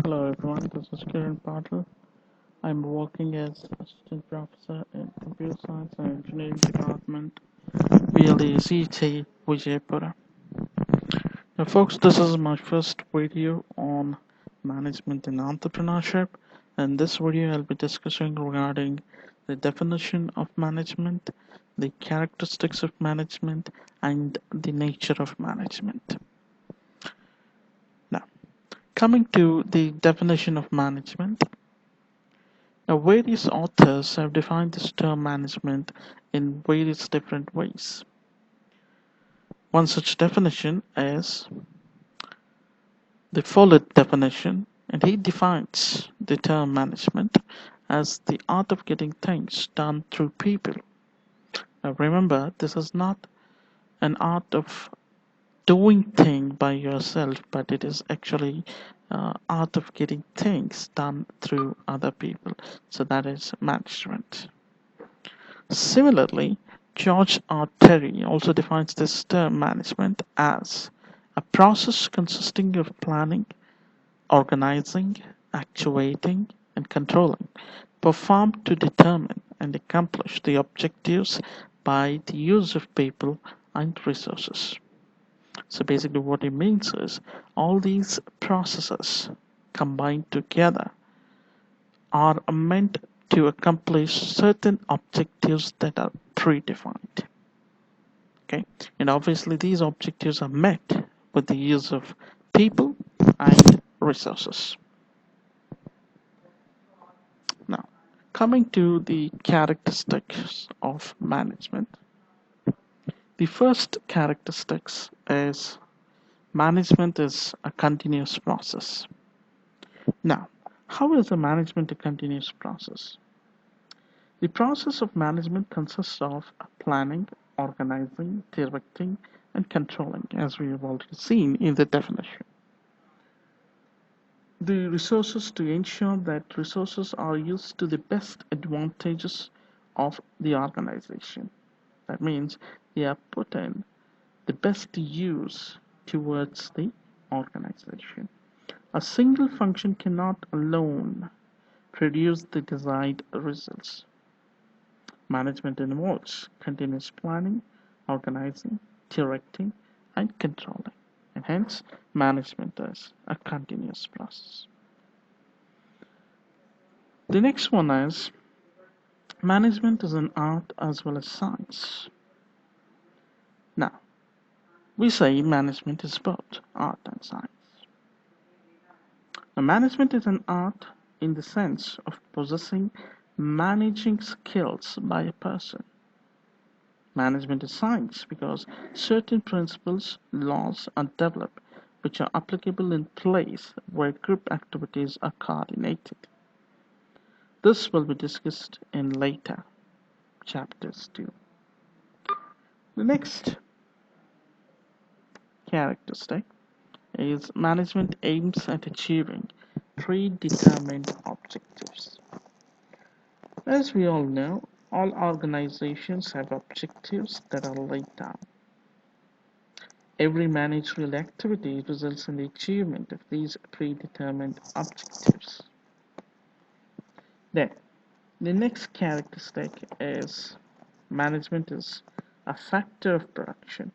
Hello everyone, this is Kiran Patil. I'm working as assistant professor in computer science and engineering department, VLACT Vijaypura. Now folks, this is my first video on management and entrepreneurship. In this video I'll be discussing regarding the definition of management, the characteristics of management, and the nature of management. Now, coming to the definition of management. Now, various authors have defined this term management in various different ways. One such definition is the Follett definition, and he defines the term management as the art of getting things done through people. Now, remember, this is not an art of doing things by yourself, but it is actually art of getting things done through other people. So that is management. Similarly, George R. Terry also defines this term management as a process consisting of planning, organizing, actuating, and controlling, performed to determine and accomplish the objectives by the use of people and resources. So basically what it means is all these processes combined together are meant to accomplish certain objectives that are predefined. Okay, and obviously these objectives are met with the use of people and resources. Now, coming to the characteristics of management. The first characteristics is management is a continuous process. Now, how is a management a continuous process? The process of management consists of planning, organizing, directing, and controlling, as we have already seen in the definition. The resources to ensure that resources are used to the best advantages of the organization. That means they are put in the best use towards the organization. A single function cannot alone produce the desired results. Management involves continuous planning, organizing, directing, and controlling, and hence management is a continuous process. The next one is management is an art as well as science. Now, we say management is both art and science. Now, management is an art in the sense of possessing managing skills by a person. Management is science because certain principles, laws are developed which are applicable in place where group activities are coordinated. This will be discussed in later chapters too. The next characteristic is management aims at achieving predetermined objectives. As we all know, all organizations have objectives that are laid down. Every managerial activity results in the achievement of these predetermined objectives. Then, the next characteristic is management is a factor of production.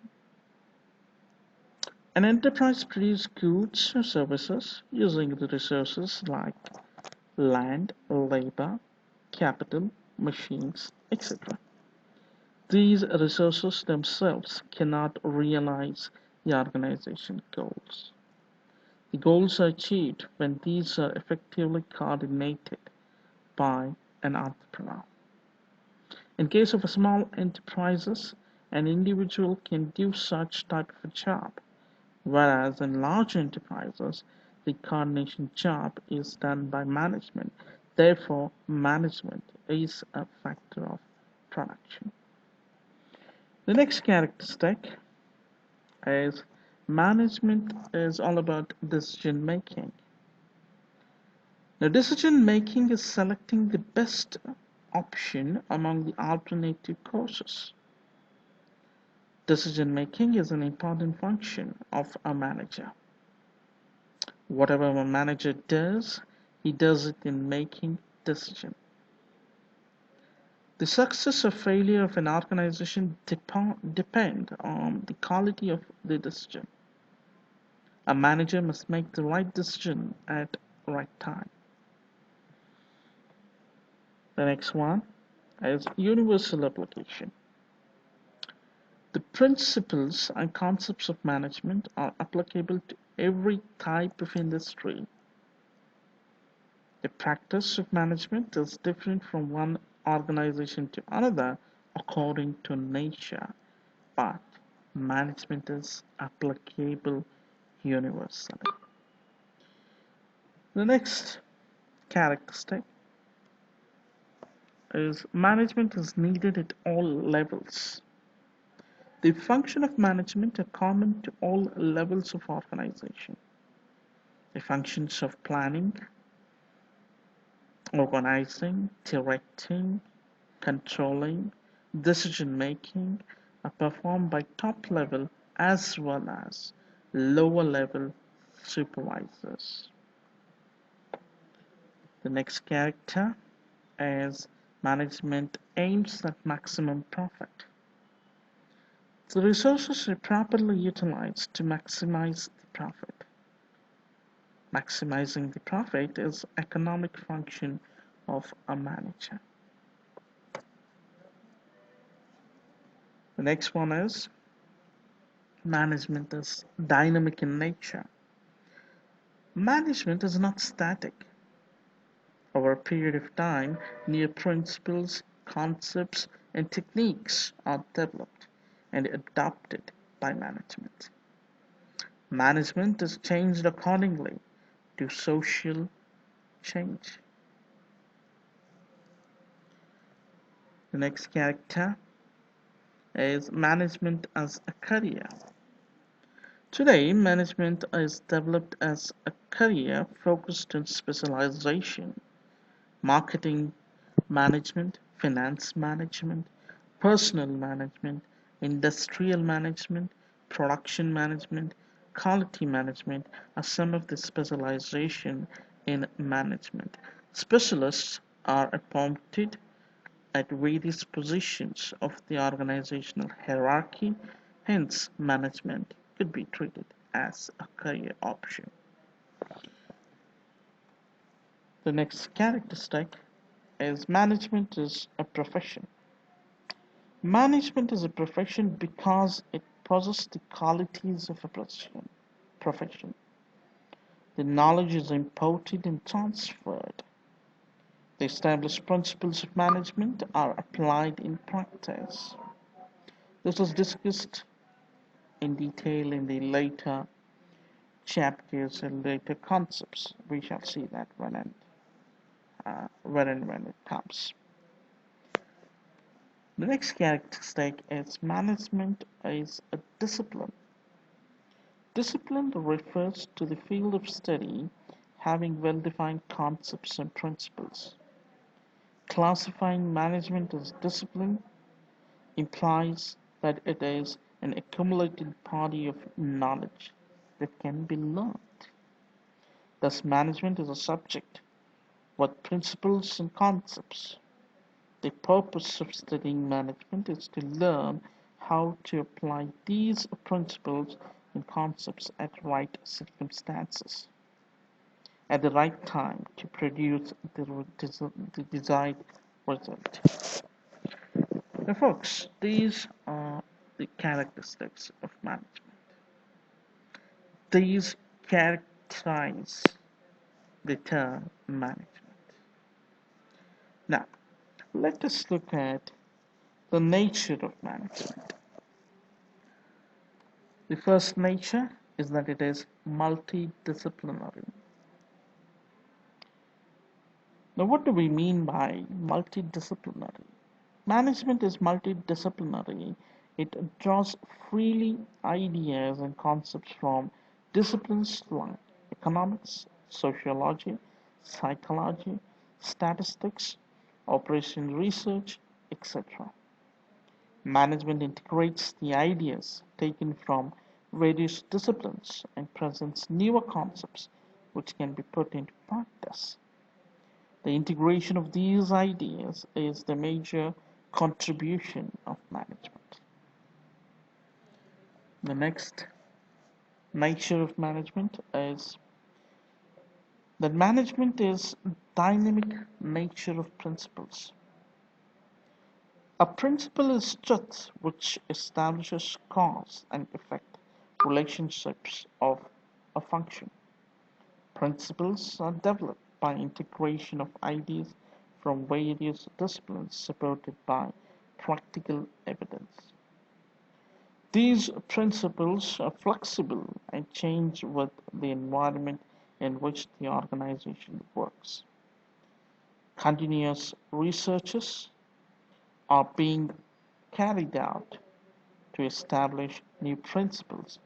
An enterprise produces goods or services using the resources like land, labor, capital, machines, etc. These resources themselves cannot realize the organization goals. The goals are achieved when these are effectively coordinated by an entrepreneur. In case of small enterprises, an individual can do such type of a job, whereas in large enterprises, the coordination job is done by management. Therefore, management is a factor of production. The next characteristic is management is all about decision making. Now, decision making is selecting the best option among the alternative courses. Decision making is an important function of a manager. Whatever a manager does, he does it in making decisions. The success or failure of an organization depend on the quality of the decision. A manager must make the right decision at the right time. The next one is universal application. The principles and concepts of management are applicable to every type of industry. The practice of management is different from one organization to another according to nature, but management is applicable universally. The next characteristic is management is needed at all levels. The function of management are common to all levels of organization. The functions of planning, organizing, directing, controlling, decision making are performed by top level as well as lower level supervisors. The next character is management aims at maximum profit. The resources are properly utilized to maximize the profit. Maximizing the profit is economic function of a manager. The next one is management is dynamic in nature. Management is not static. Over a period of time, new principles, concepts, and techniques are developed and adopted by management. Management is changed accordingly to social change. The next character is management as a career. Today, management is developed as a career focused on specialization, marketing management, finance management, personal management, industrial management, production management, quality management are some of the specialization in management. Specialists are appointed at various positions of the organizational hierarchy, hence management could be treated as a career option. The next characteristic is management is a profession. Management is a profession because it possesses the qualities of a profession. The knowledge is imparted and transferred. The established principles of management are applied in practice. This was discussed in detail in the later chapters and later concepts. We shall see that when it comes. The next characteristic is management is a discipline. Discipline refers to the field of study having well-defined concepts and principles. Classifying management as discipline implies that it is an accumulated body of knowledge that can be learned. Thus, management is a subject with principles and concepts. The purpose of studying management is to learn how to apply these principles and concepts at right circumstances, at the right time to produce the desired result. Now, folks, these are the characteristics of management. These characterize the term management. Now, let us look at the nature of management. The first nature is that it is multidisciplinary. Now, what do we mean by multidisciplinary? Management is multidisciplinary. It draws freely ideas and concepts from disciplines like economics, sociology, psychology, statistics, operation research, etc. Management integrates the ideas taken from various disciplines and presents newer concepts which can be put into practice. The integration of these ideas is the major contribution of management. The next nature of management is that management is dynamic nature of principles. A principle is truth which establishes cause and effect relationships of a function. Principles are developed by integration of ideas from various disciplines supported by practical evidence. These principles are flexible and change with the environment in which the organization works. Continuous researches are being carried out to establish new principles.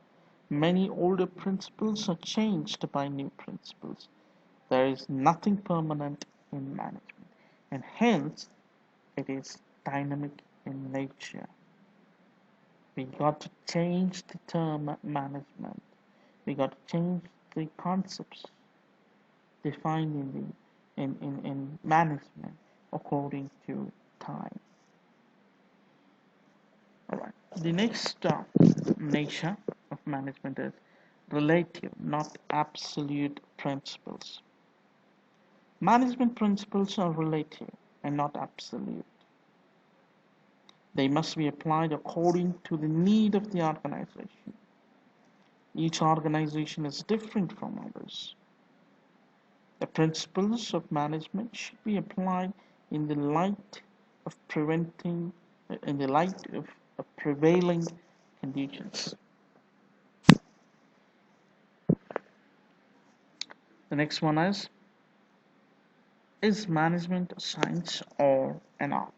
Many older principles are changed by new principles. There is nothing permanent in management, and hence it is dynamic in nature. We got to change the term management. We got to change the concepts defined in management according to time. Alright. The next nature of management is relative, not absolute principles. Management principles are relative and not absolute. They must be applied according to the need of the organization. Each organization is different from others. The principles of management should be applied in the light of prevailing conditions. The next one is management a science or an art?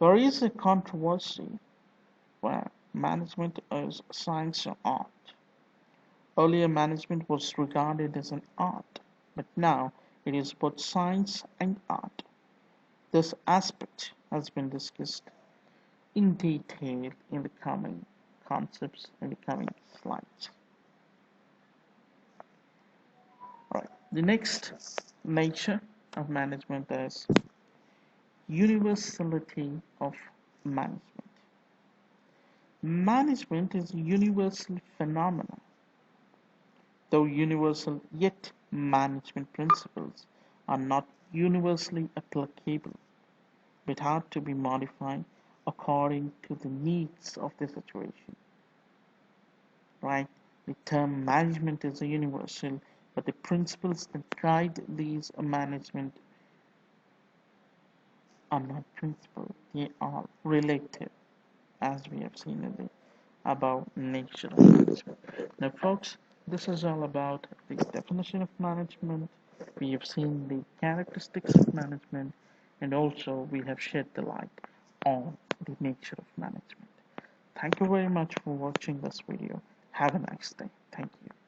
There is a controversy where management is science or art. Earlier management was regarded as an art, but now it is both science and art. This aspect has been discussed in detail in the coming concepts in the coming slides. All right. The next nature of management is universality of management. Management is a universal phenomenon. Though universal, yet management principles are not universally applicable, but have to be modified according to the needs of the situation. Right? The term management is a universal, but the principles that guide these management are not principles, they are relative, as we have seen in the above nature of management. Now, folks, this is all about the definition of management. We have seen the characteristics of management, and also we have shed the light on the nature of management. Thank you very much for watching this video. Have a nice day. Thank you.